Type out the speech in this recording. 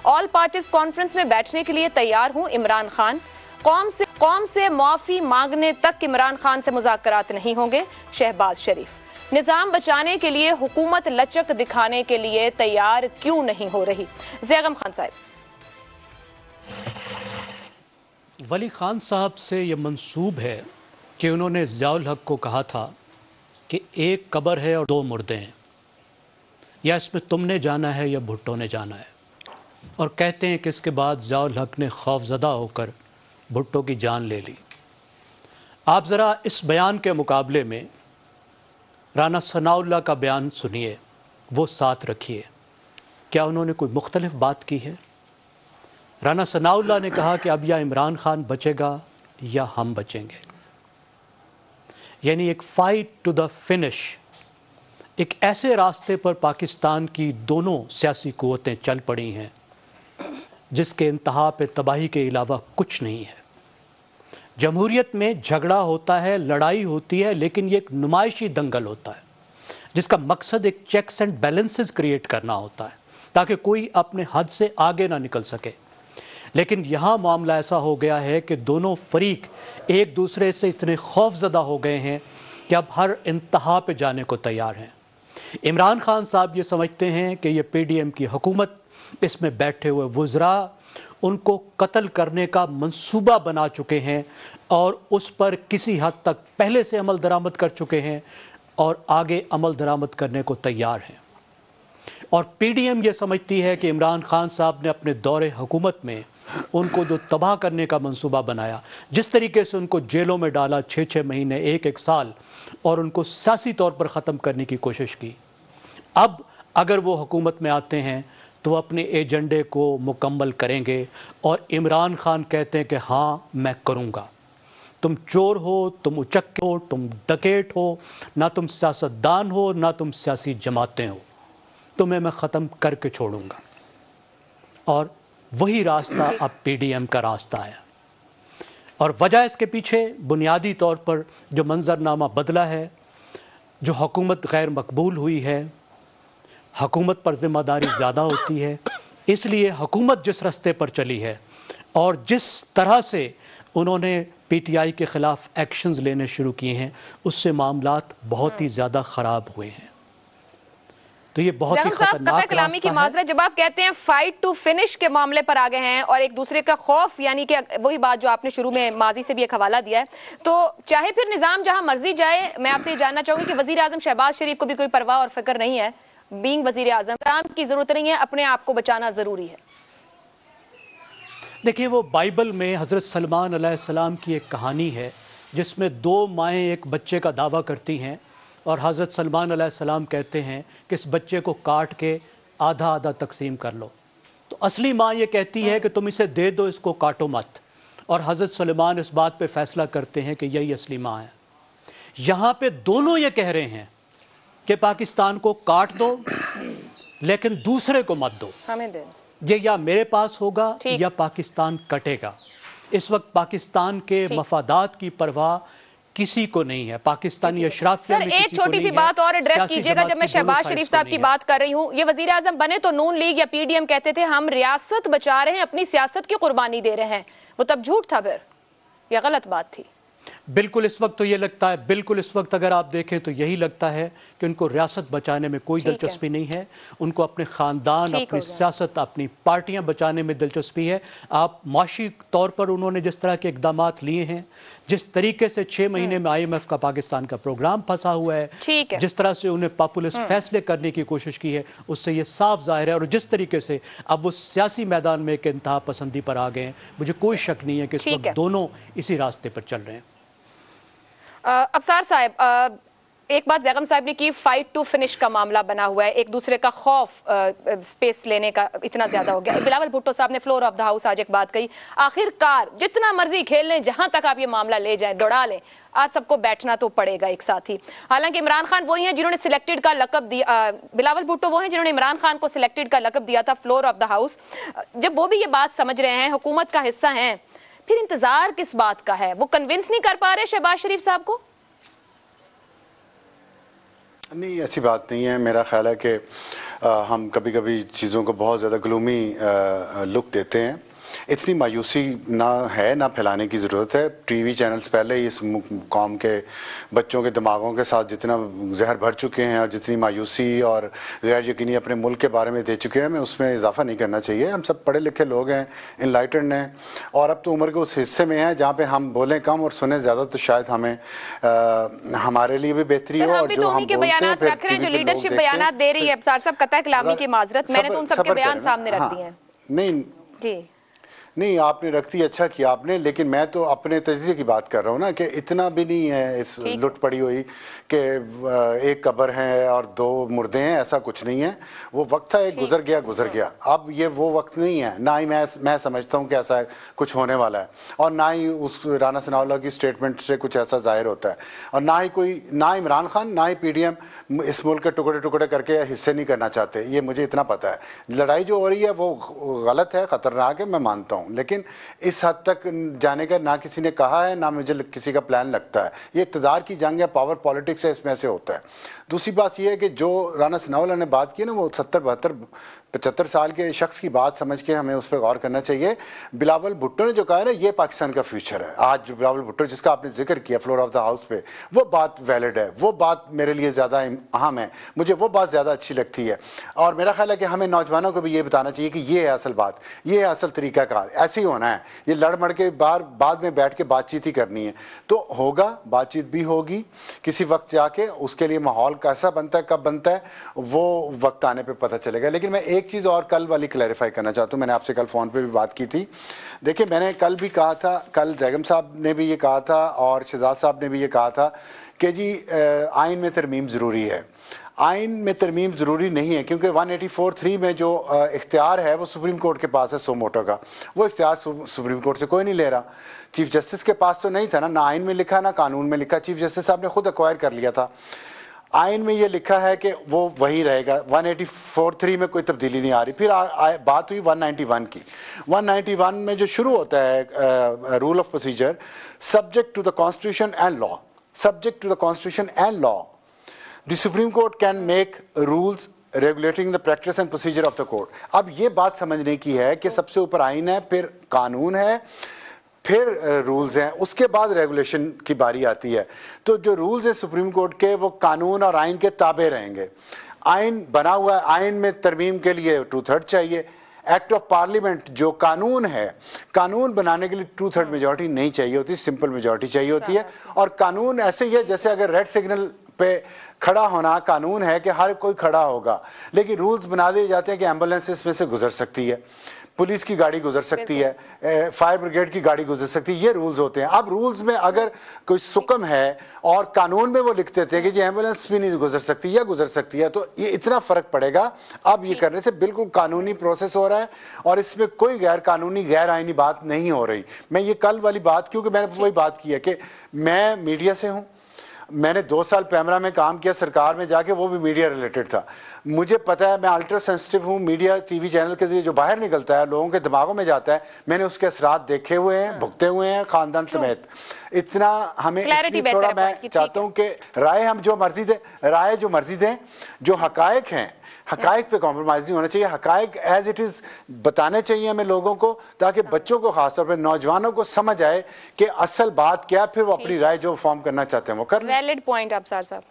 All parties conference में बैठने के लिए तैयार हूं इमरान खान। कौम से माफी मांगने तक इमरान खान से मुज़ाकरात नहीं होंगे शहबाज शरीफ। निजाम बचाने के लिए हुकूमत लचक दिखाने के लिए तैयार क्यों नहीं हो रही? ज़ैगम खान साहब। वली खान साहब से यह मंसूब है कि उन्होंने ज़ियाउल हक को कहा था कि एक कब्र है और दो मुर्दे हैं, या इसमें तुमने जाना है या भुट्टो ने जाना है। और कहते हैं कि इसके बाद ज़ियाउल हक ने खौफज़दा होकर भुट्टो की जान ले ली। आप ज़रा इस बयान के मुकाबले में राना सनाउल्लाह का बयान सुनिए, वो साथ रखिए। क्या उन्होंने कोई मुख्तलिफ बात की है? राना सनाउल्लाह ने कहा कि अब या इमरान खान बचेगा या हम बचेंगे, यानी एक फाइट टू द फिनिश। एक ऐसे रास्ते पर पाकिस्तान की दोनों सियासी कुव्वतें चल पड़ी हैं जिसके इंतहा पे तबाही के अलावा कुछ नहीं है। जमहूरियत में झगड़ा होता है, लड़ाई होती है, लेकिन ये एक नुमाइशी दंगल होता है जिसका मकसद एक चेक्स एंड बैलेंसेस क्रिएट करना होता है ताकि कोई अपने हद से आगे ना निकल सके। लेकिन यहाँ मामला ऐसा हो गया है कि दोनों फरीक एक दूसरे से इतने खौफज़दा हो गए हैं कि अब हर इंतहा पे जाने को तैयार हैं। इमरान खान साहब ये समझते हैं कि ये PDM की हुकूमत, इसमें बैठे हुए वुज़रा उनको कत्ल करने का मंसूबा बना चुके हैं और उस पर किसी हद तक पहले से अमल दरामद कर चुके हैं और आगे अमल दरामद करने को तैयार हैं। और PDM ये समझती है कि इमरान खान साहब ने अपने दौरे हुकूमत में उनको जो तबाह करने का मंसूबा बनाया, जिस तरीके से उनको जेलों में डाला 6-6 महीने, 1-1 साल, और उनको सियासी तौर पर ख़त्म करने की कोशिश की, अब अगर वो हुकूमत में आते हैं तो वो अपने एजेंडे को मुकम्मल करेंगे। और इमरान खान कहते हैं कि हाँ मैं करूँगा। तुम चोर हो, तुम उचक्के हो, तुम डकैत हो, ना तुम सियासतदान हो, ना तुम सियासी जमातें हो, तुम्हें मैं ख़त्म करके छोड़ूंगा। और वही रास्ता अब PDM का रास्ता है। और वजह इसके पीछे बुनियादी तौर पर जो मंजरनामा बदला है, जो हुकूमत गैर मकबूल हुई है, हुकूमत पर ज़िम्मेदारी ज़्यादा होती है, इसलिए हुकूमत जिस रास्ते पर चली है और जिस तरह से उन्होंने PTI के ख़िलाफ़ एक्शंस लेने शुरू किए हैं, उससे मामलात बहुत ही ज़्यादा ख़राब हुए हैं। तो ये बहुत ही खतरनाक कलामी की माजरा। जब आप कहते हैं फाइट टू फिनिश के मामले पर आ गए हैं और एक दूसरे का खौफ, यानी कि वही बात जो आपने शुरू में माजी से भी एक हवाला दिया है, तो चाहे फिर निजाम जहां मर्जी जाए, मैं आपसे ये जानना चाहूंगी कि वजीर आजम शहबाज शरीफ को भी कोई परवाह और फिक्र नहीं है। बीइंग वजीर आजम, काम की जरूरत नहीं है, अपने आप को बचाना जरूरी है। देखिए, वो बाइबल में हज़रत सलमान अलैहिस्सलाम की एक कहानी है जिसमें दो माएँ एक बच्चे का दावा करती हैं और हज़रत सलमान अलैहिस्सलाम कहते हैं कि इस बच्चे को काट के आधा आधा तकसीम कर लो। तो असली माँ ये कहती है कि तुम इसे दे दो, इसको काटो मत। और हज़रत सलमान इस बात पे फैसला करते हैं कि यही असली माँ है। यहाँ पे दोनों ये कह रहे हैं कि पाकिस्तान को काट दो लेकिन दूसरे को मत दो। हमें दे, ये या मेरे पास होगा या पाकिस्तान कटेगा। इस वक्त पाकिस्तान के मफादात की परवाह किसी को नहीं है। पाकिस्तानी अशराफिया में एक छोटी सी बात और एड्रेस कीजिएगा। जब मैं शहबाज शरीफ साहब की बात कर रही हूँ, ये वजीर आजम बने तो नून लीग या PDM कहते थे हम रियासत बचा रहे हैं, अपनी सियासत की कुर्बानी दे रहे हैं। वो तब झूठ था, फिर यह गलत बात थी। बिल्कुल इस वक्त तो ये लगता है, बिल्कुल इस वक्त अगर आप देखें तो यही लगता है कि उनको रियासत बचाने में कोई दिलचस्पी नहीं है। उनको अपने ख़ानदान, अपनी सियासत, अपनी पार्टियां बचाने में दिलचस्पी है। आप माशी तौर पर उन्होंने जिस तरह के इक़दामात लिए हैं, जिस तरीके से 6 महीने में IMF का पाकिस्तान का प्रोग्राम फंसा हुआ है, जिस तरह से उन्हें पॉपुलिस्ट फैसले करने की कोशिश की है, उससे ये साफ जाहिर है। और जिस तरीके से अब वो सियासी मैदान में एक इंतहा पसंदी पर आ गए हैं, मुझे कोई शक नहीं है कि इस वक्त दोनों इसी रास्ते पर चल रहे हैं। अफसार साहब, एक बात ज़ैगम साहब ने की, फाइट टू फिनिश का मामला बना हुआ है, एक दूसरे का खौफ स्पेस लेने का इतना ज्यादा हो गया। बिलावल भुट्टो साहब ने फ्लोर ऑफ द हाउस आज एक बात कही, आखिरकार जितना मर्जी खेल लें, जहां तक आप ये मामला ले जाएं, दौड़ा लें, आज सबको बैठना तो पड़ेगा एक साथ ही। हालांकि इमरान खान वही हैं जिन्होंने सिलेक्टेड का लकब दिया, बिलावल भुट्टो वो हैं जिन्होंने इमरान खान को सिलेक्टेड का लकब दिया था फ्लोर ऑफ द हाउस। जब वो भी ये बात समझ रहे हैं, हुकूमत का हिस्सा हैं, फिर इंतजार किस बात का है? वो कन्विंस नहीं कर पा रहे शहबाज शरीफ साहब को? नहीं, ऐसी बात नहीं है। मेरा ख्याल है कि हम कभी कभी चीज़ों को बहुत ज़्यादा ग्लूमी लुक देते हैं। इतनी मायूसी ना है, ना फैलाने की ज़रूरत है। टीवी चैनल्स पहले ही इस कौम के बच्चों के दिमागों के साथ जितना जहर भर चुके हैं और जितनी मायूसी और गैर यकीनी अपने मुल्क के बारे में दे चुके हैं, हमें उसमें इजाफा नहीं करना चाहिए। हम सब पढ़े लिखे लोग हैं, इनलाइटेंड हैं, और अब तो उम्र के उस हिस्से में हैं जहाँ पे हम बोलें कम और सुने ज़्यादा, तो शायद हमें हमारे लिए भी बेहतरी हो। और जो हम बोलते हैं फिर जो लीडरशिप बयान दे रही है अब्सार साहब, कतई कलामी की माजरत, मैंने तो उन सबके बयान सामने रख दिए हैं। नहीं जी नहीं, आपने रख दी, अच्छा किया आपने, लेकिन मैं तो अपने तजर्बे की बात कर रहा हूँ ना, कि इतना भी नहीं है इस लुट पड़ी हुई कि एक कब्र है और दो मुर्दे हैं, ऐसा कुछ नहीं है। वो वक्त था, एक गुजर गया। अब ये वो वक्त नहीं है, ना ही मैं समझता हूँ कि ऐसा कुछ होने वाला है, और ना ही उस राना सनाउल्लाह की स्टेटमेंट से कुछ ऐसा जाहिर होता है, और ना इमरान खान ना ही PDM इस मुल्क के टुकड़े टुकड़े करके हिस्से नहीं करना चाहते। ये मुझे इतना पता है। लड़ाई जो हो रही है वो गलत है, ख़तरनाक है, मैं मानता हूँ, लेकिन इस हद तक जाने का ना किसी ने कहा है, ना मुझे किसी का प्लान लगता है। ये इक़्तिदार की जंग है, पावर पॉलिटिक्स है, इसमें से होता है। दूसरी बात यह है कि जो राना सनाउल्लाह ने बात की ना, वो 70, 72, 75 साल के शख्स की बात समझ के हमें उस पर गौर करना चाहिए। बिलावल भुट्टो ने जो कहा है ना, ये पाकिस्तान का फ्यूचर है। आज जो बिलावल भुट्टो जिसका आपने जिक्र किया फ्लोर ऑफ द हाउस पे, वो बात वैलिड है, वो बात मेरे लिए ज़्यादा अहम है, मुझे वो बात ज़्यादा अच्छी लगती है। और मेरा ख्याल है कि हमें नौजवानों को भी ये बताना चाहिए कि ये है असल बात, ये है असल तरीक़ाकार, ऐसे ही होना है। ये लड़ मड़ के बाद में बैठ के बातचीत ही करनी है, तो होगा, बातचीत भी होगी किसी वक्त जाके। उसके लिए माहौल कैसा बनता है, कब बनता है, वो वक्त आने पे पता चलेगा। लेकिन मैं एक चीज़ और कल वाली क्लैरिफाई करना चाहता हूँ। मैंने आपसे कल फ़ोन पे भी बात की थी। देखिए, मैंने कल भी कहा था, कल जैगम साहब ने भी ये कहा था और शहजाद साहब ने भी ये कहा था कि जी आइन में तरमीम ज़रूरी है। आइन में तरमीम ज़रूरी नहीं है, क्योंकि 184(3) में जो इख्तियार है वो सुप्रीम कोर्ट के पास है, सो मोटो का। वो इख्तियार सुप्रीम कोर्ट से कोई नहीं ले रहा। चीफ जस्टिस के पास तो नहीं था ना आइन में लिखा, ना कानून में लिखा। चीफ जस्टिस साहब ने खुद एक्वायर कर लिया था। आइन में ये लिखा है कि वो वही रहेगा। 184(3) में कोई तब्दीली नहीं आ रही। फिर बात हुई 191 की। 191 में जो शुरू होता है rule of procedure, subject to the constitution and law, subject to the constitution and law, the supreme court can make rules regulating the practice and procedure of the court. अब ये बात समझने की है कि सबसे ऊपर आइन है, फिर कानून है, फिर रूल्स हैं, उसके बाद रेगुलेशन की बारी आती है। तो जो रूल्स हैं सुप्रीम कोर्ट के, वो कानून और आइन के ताबे रहेंगे। आइन बना हुआ है, आइन में तरमीम के लिए 2/3 चाहिए। एक्ट ऑफ पार्लियामेंट जो कानून है, कानून बनाने के लिए 2/3 मेजॉरिटी नहीं चाहिए होती, सिंपल मेजॉरिटी चाहिए होती है। और कानून ऐसे ही है जैसे अगर रेड सिग्नल पे खड़ा होना कानून है कि हर कोई खड़ा होगा, लेकिन रूल्स बना दिए जाते हैं कि एम्बुलेंस इसमें से गुजर सकती है, पुलिस की गाड़ी गुजर सकती है, फायर ब्रिगेड की गाड़ी गुजर सकती है, ये रूल्स होते हैं। अब रूल्स में अगर कोई सुकम है और कानून में वो लिख देते हैं कि जी एम्बुलेंस भी नहीं गुजर सकती या गुजर सकती है, तो ये इतना फर्क पड़ेगा। अब ये करने से बिल्कुल कानूनी प्रोसेस हो रहा है और इसमें कोई गैर कानूनी गैर आईनी बात नहीं हो रही। मैं ये कल वाली बात, क्योंकि मैंने वही बात की है कि मैं मीडिया से हूँ, मैंने 2 साल पैमरा में काम किया सरकार में जाके, वो भी मीडिया रिलेटेड था। मुझे पता है, मैं अल्ट्रा सेंसिटिव हूँ। मीडिया टीवी चैनल के जरिए जो बाहर निकलता है, लोगों के दिमागों में जाता है, मैंने उसके असरात देखे हुए हैं, भुगते हुए हैं, खानदान समेत। इतना हमें इसलिए थोड़ा मैं चाहता हूँ कि राय हम जो मर्जी दें, राय जो मर्जी दें, जो हकायक हैं, हकायक पे कॉम्प्रोमाइज़ नहीं होना चाहिए। हकायक एज इट इज़ बताने चाहिए हमें लोगों को, ताकि बच्चों को, खासतौर पर नौजवानों को समझ आए कि असल बात क्या है, फिर वो अपनी राय जो फॉर्म करना चाहते हैं वो कर लें। वैलिड पॉइंट अब्सार साहब।